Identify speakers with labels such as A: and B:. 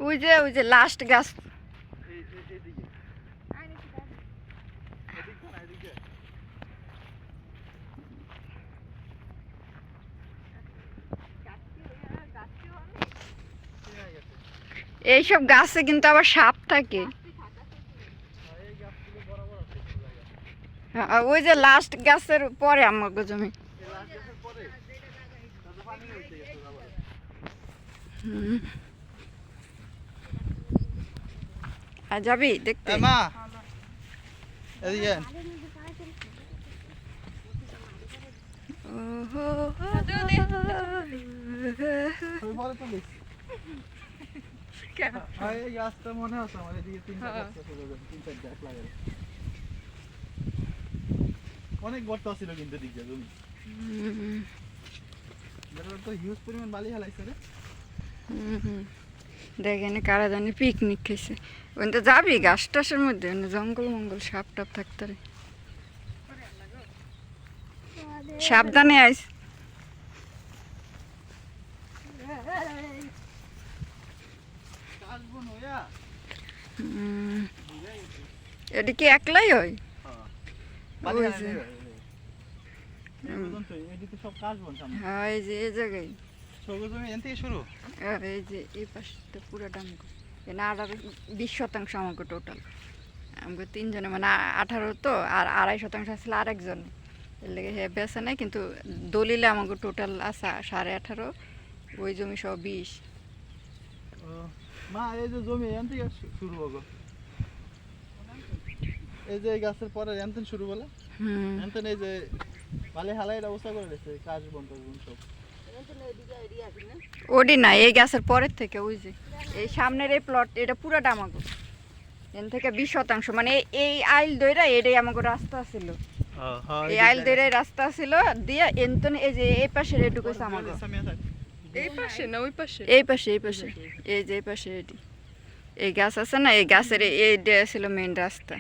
A: ওই যে লাস্ট গাছ। এইসব গাছে কিন্তু আবার সাপ থাকে। ওই যে লাস্ট গাছের পরে আমার জমি। আর যাবি দেখতে?
B: অনেক গর্ত ছিল কিন্তু
A: দেখেন কারা জানি পিকনিক খেয়েছে। ওই তো যাবি গাছ টাসের মধ্যে, জঙ্গল মঙ্গল সাপ টাপ থাকতে রে। সাবধানে আইস। এটা কি একলাই হয়? হ্যাঁ এই যে এই জায়গায় এই যে এই পাশটা পুরো ডাঙ্গো। না আর 20% আমাকে টোটাল। আমাকে 3 জনে মানে 18 তো, আর 2.5% আসলে আরেকজন। এর লেগে হ্যাঁ বেচা নাই, কিন্তু দলিলে আমাকে টোটাল আছে 18.5। ওই জমি সব 20।
B: মা এই যে জমি এখান থেকে শুরু হলো, এই যে গাছের পরে এনতেন শুরু বলে এনতেন এই যে বালি হালাই ব্যবস্থা করে দিয়েছে কাজ বন্ধ সব।
A: ওডি না, এই গাছের পরের থেকে ওই যে এই সামনের এই প্লট, এটা পুরোটা আমাকে এন থেকে 20% মানে এই আইল দইরা এটাই আমাকে রাস্তা ছিল। এই আইল দইরাই রাস্তা ছিল দিয়ে এনতন এই যে এই পাশে এটুকু হইছে আমাকে।
C: এই পাশে না ওই পাশে?
A: এই পাশে এই পাশে এই যে এই পাশে এটি এই গাছ আছে না, এই গাছের এইটা ছিল মেইন রাস্তা।